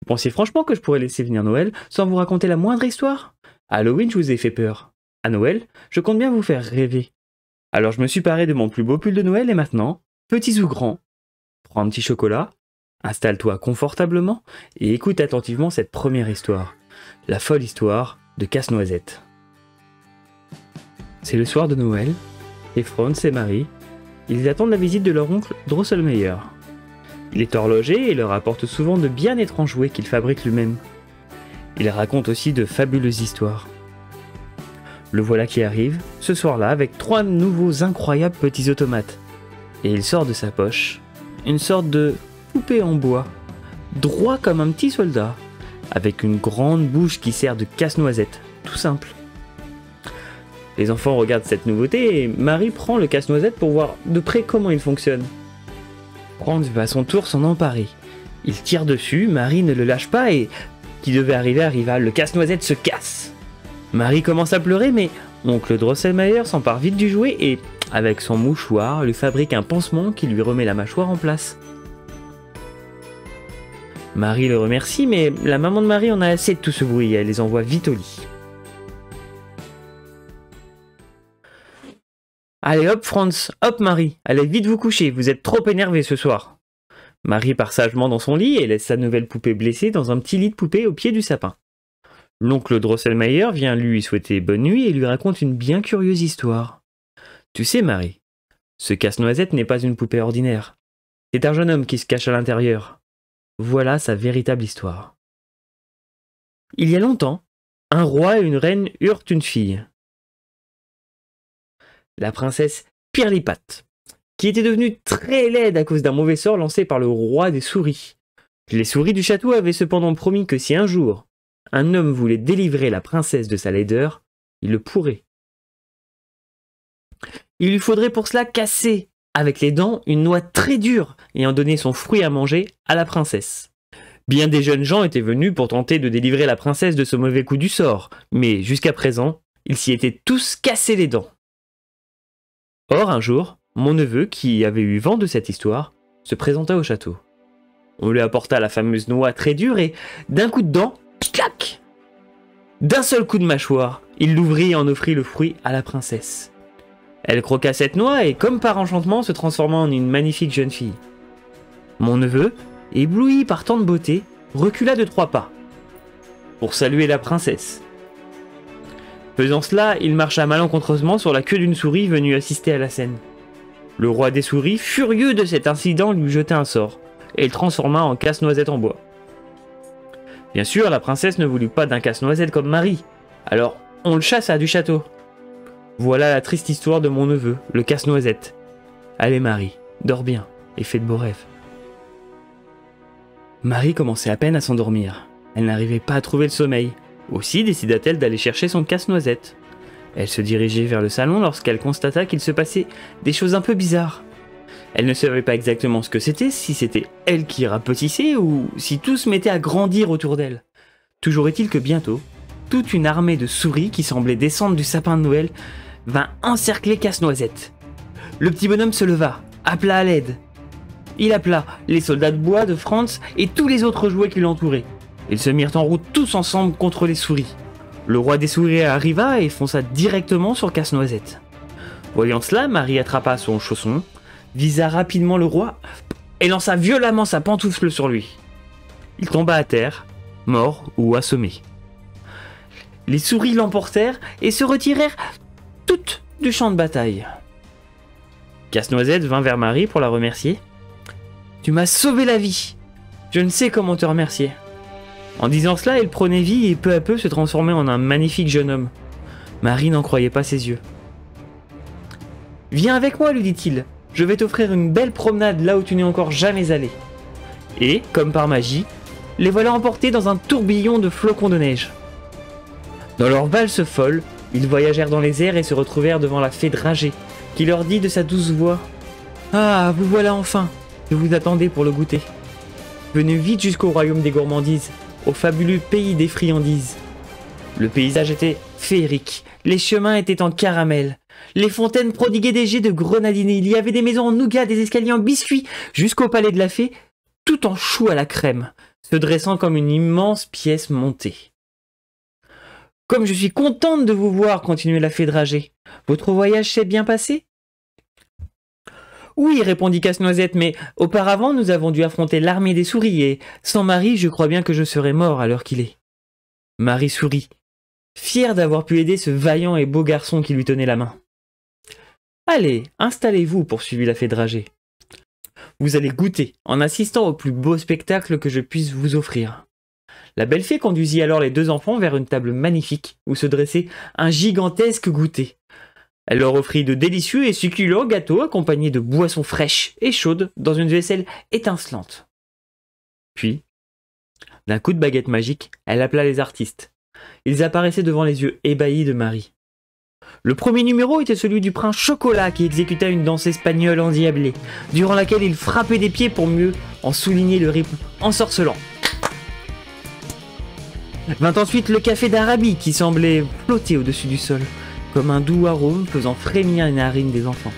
Vous pensiez franchement que je pourrais laisser venir Noël sans vous raconter la moindre histoire? À Halloween, je vous ai fait peur. À Noël, je compte bien vous faire rêver. Alors je me suis paré de mon plus beau pull de Noël et maintenant, petits ou grands, prends un petit chocolat, installe-toi confortablement et écoute attentivement cette première histoire. La folle histoire de Casse-Noisette. C'est le soir de Noël, et Franz et Marie, ils attendent la visite de leur oncle Drosselmeyer. Il est horloger et leur apporte souvent de bien étranges jouets qu'il fabrique lui-même. Il raconte aussi de fabuleuses histoires. Le voilà qui arrive, ce soir-là, avec 3 nouveaux incroyables petits automates. Et il sort de sa poche une sorte de poupée en bois, droit comme un petit soldat, avec une grande bouche qui sert de casse-noisette, tout simple. Les enfants regardent cette nouveauté et Marie prend le casse-noisette pour voir de près comment il fonctionne. Franz va à son tour s'en emparer. Il tire dessus, Marie ne le lâche pas et qui devait arriver arriva, le casse-noisette se casse. Marie commence à pleurer mais oncle Drosselmeyer s'empare vite du jouet et, avec son mouchoir, lui fabrique un pansement qui lui remet la mâchoire en place. Marie le remercie mais la maman de Marie en a assez de tout ce bruit et elle les envoie vite au lit. Allez hop Franz, hop Marie, allez vite vous coucher, vous êtes trop énervés ce soir. Marie part sagement dans son lit et laisse sa nouvelle poupée blessée dans un petit lit de poupée au pied du sapin. L'oncle Drosselmeyer vient lui souhaiter bonne nuit et lui raconte une bien curieuse histoire. Tu sais Marie, ce casse-noisette n'est pas une poupée ordinaire. C'est un jeune homme qui se cache à l'intérieur. Voilà sa véritable histoire. Il y a longtemps, un roi et une reine eurent une fille. La princesse Pirlipat, qui était devenue très laide à cause d'un mauvais sort lancé par le roi des souris. Les souris du château avaient cependant promis que si un jour, un homme voulait délivrer la princesse de sa laideur, il le pourrait. Il lui faudrait pour cela casser, avec les dents, une noix très dure et en donner son fruit à manger à la princesse. Bien des jeunes gens étaient venus pour tenter de délivrer la princesse de ce mauvais coup du sort, mais jusqu'à présent, ils s'y étaient tous cassés les dents. Or, un jour, mon neveu, qui avait eu vent de cette histoire, se présenta au château. On lui apporta la fameuse noix très dure et, d'un coup de dent, clac! D'un seul coup de mâchoire, il l'ouvrit et en offrit le fruit à la princesse. Elle croqua cette noix et, comme par enchantement, se transforma en une magnifique jeune fille. Mon neveu, ébloui par tant de beauté, recula de 3 pas pour saluer la princesse. Faisant cela, il marcha malencontreusement sur la queue d'une souris venue assister à la scène. Le roi des souris, furieux de cet incident, lui jeta un sort et le transforma en casse-noisette en bois. Bien sûr, la princesse ne voulut pas d'un casse-noisette comme Marie, alors on le chassa du château. Voilà la triste histoire de mon neveu, le casse-noisette. Allez Marie, dors bien et fais de beaux rêves. Marie commençait à peine à s'endormir. Elle n'arrivait pas à trouver le sommeil. Aussi décida-t-elle d'aller chercher son casse-noisette. Elle se dirigeait vers le salon lorsqu'elle constata qu'il se passait des choses un peu bizarres. Elle ne savait pas exactement ce que c'était, si c'était elle qui rapetissait ou si tout se mettait à grandir autour d'elle. Toujours est-il que bientôt, toute une armée de souris qui semblait descendre du sapin de Noël vint encercler Casse-Noisette. Le petit bonhomme se leva, appela à l'aide. Il appela les soldats de bois de Franz et tous les autres jouets qui l'entouraient. Ils se mirent en route tous ensemble contre les souris. Le roi des souris arriva et fonça directement sur Casse-Noisette. Voyant cela, Marie attrapa son chausson, visa rapidement le roi et lança violemment sa pantoufle sur lui. Il tomba à terre, mort ou assommé. Les souris l'emportèrent et se retirèrent toutes du champ de bataille. Casse-Noisette vint vers Marie pour la remercier. « Tu m'as sauvé la vie. Je ne sais comment te remercier. » En disant cela, elle prenait vie et peu à peu se transformait en un magnifique jeune homme. Marie n'en croyait pas ses yeux. « Viens avec moi, lui dit-il. Je vais t'offrir une belle promenade là où tu n'es encore jamais allé. » Et, comme par magie, les voilà emportés dans un tourbillon de flocons de neige. Dans leur valse folle, ils voyagèrent dans les airs et se retrouvèrent devant la fée Dragée, qui leur dit de sa douce voix « Ah, vous voilà enfin. Je vous attendais pour le goûter. Venez vite jusqu'au royaume des gourmandises, au fabuleux pays des friandises. » Le paysage était féerique, les chemins étaient en caramel, les fontaines prodiguaient des jets de grenadine, il y avait des maisons en nougat, des escaliers en biscuits, jusqu'au palais de la fée, tout en choux à la crème. se dressant comme une immense pièce montée. « Comme je suis contente de vous voir, continuait la fée dragée. Votre voyage s'est bien passé ?» « Oui, répondit Casse-Noisette, mais auparavant nous avons dû affronter l'armée des souris, et sans Marie, je crois bien que je serais mort à l'heure qu'il est. » Marie sourit, fière d'avoir pu aider ce vaillant et beau garçon qui lui tenait la main. « Allez, installez-vous, poursuivit la fée dragée. Vous allez goûter, en assistant au plus beau spectacle que je puisse vous offrir. » La belle fée conduisit alors les deux enfants vers une table magnifique où se dressait un gigantesque goûter. Elle leur offrit de délicieux et succulents gâteaux accompagnés de boissons fraîches et chaudes dans une vaisselle étincelante. Puis, d'un coup de baguette magique, elle appela les artistes. Ils apparaissaient devant les yeux ébahis de Marie. Le premier numéro était celui du prince Chocolat qui exécuta une danse espagnole endiablée, durant laquelle il frappait des pieds pour mieux en souligner le rythme ensorcelant. Vint ensuite le café d'Arabie qui semblait flotter au-dessus du sol, comme un doux arôme faisant frémir les narines des enfants.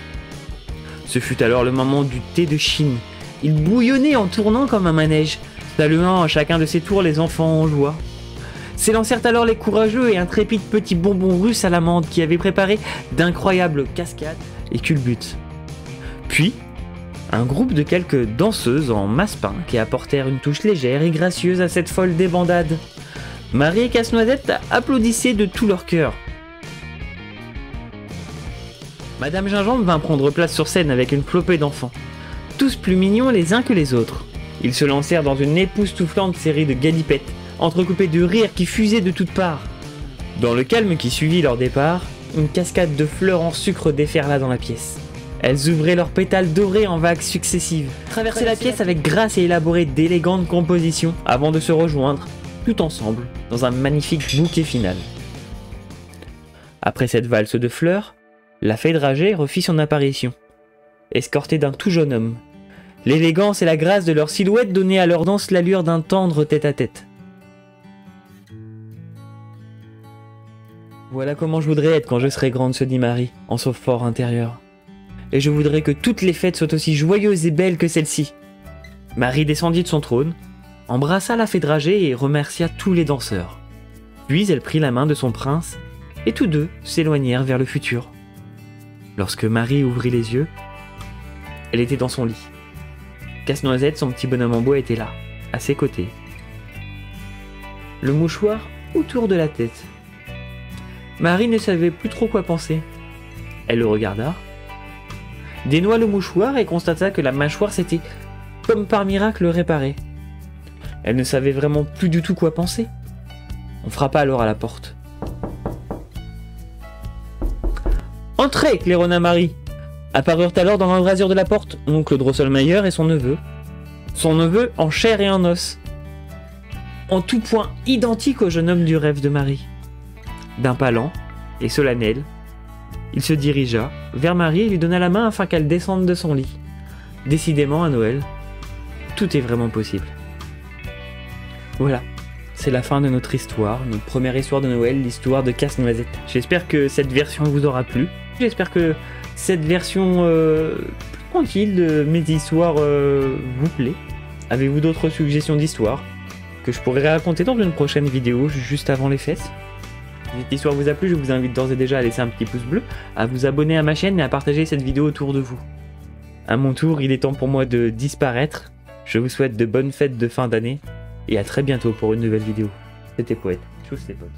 Ce fut alors le moment du thé de Chine. Il bouillonnait en tournant comme un manège, saluant à chacun de ses tours les enfants en joie. S'élancèrent alors les courageux et intrépides petits bonbons russes à l'amande qui avaient préparé d'incroyables cascades et culbutes. Puis, un groupe de quelques danseuses en massepain qui apportèrent une touche légère et gracieuse à cette folle débandade. Marie et Casse-Noisette applaudissaient de tout leur cœur. Madame Gingembre vint prendre place sur scène avec une flopée d'enfants, tous plus mignons les uns que les autres. Ils se lancèrent dans une époustouflante série de galipettes, entrecoupées de rires qui fusaient de toutes parts. Dans le calme qui suivit leur départ, une cascade de fleurs en sucre déferla dans la pièce. Elles ouvraient leurs pétales dorés en vagues successives, traversaient la pièce avec grâce et élaboraient d'élégantes compositions avant de se rejoindre, tout ensemble, dans un magnifique bouquet final. Après cette valse de fleurs, la fée dragée refit son apparition, escortée d'un tout jeune homme. L'élégance et la grâce de leur silhouette donnaient à leur danse l'allure d'un tendre tête-à-tête. Voilà comment je voudrais être quand je serai grande, se dit Marie, en son fort intérieur. Et je voudrais que toutes les fêtes soient aussi joyeuses et belles que celle-ci. Marie descendit de son trône, embrassa la fée dragée et remercia tous les danseurs. Puis elle prit la main de son prince, et tous deux s'éloignèrent vers le futur. Lorsque Marie ouvrit les yeux, elle était dans son lit. Casse-Noisette, son petit bonhomme en bois, était là, à ses côtés. Le mouchoir autour de la tête. Marie ne savait plus trop quoi penser. Elle le regarda, dénoua le mouchoir et constata que la mâchoire s'était, comme par miracle, réparée. Elle ne savait vraiment plus du tout quoi penser. On frappa alors à la porte. « Entrez !» claironna Marie. Apparurent alors dans l'embrasure de la porte oncle Drosselmayer et son neveu. Son neveu en chair et en os. En tout point identique au jeune homme du rêve de Marie. D'un pas lent et solennel, il se dirigea vers Marie et lui donna la main afin qu'elle descende de son lit. Décidément, à Noël, tout est vraiment possible. Voilà, c'est la fin de notre histoire, notre première histoire de Noël, l'histoire de Casse-Noisette. J'espère que cette version vous aura plu. J'espère que cette version plus tranquille de mes histoires vous plaît. Avez-vous d'autres suggestions d'histoires que je pourrais raconter dans une prochaine vidéo juste avant les fêtes? Si cette histoire vous a plu, je vous invite d'ores et déjà à laisser un petit pouce bleu, à vous abonner à ma chaîne et à partager cette vidéo autour de vous. À mon tour, il est temps pour moi de disparaître. Je vous souhaite de bonnes fêtes de fin d'année et à très bientôt pour une nouvelle vidéo. C'était Poète. Tchuss les potes.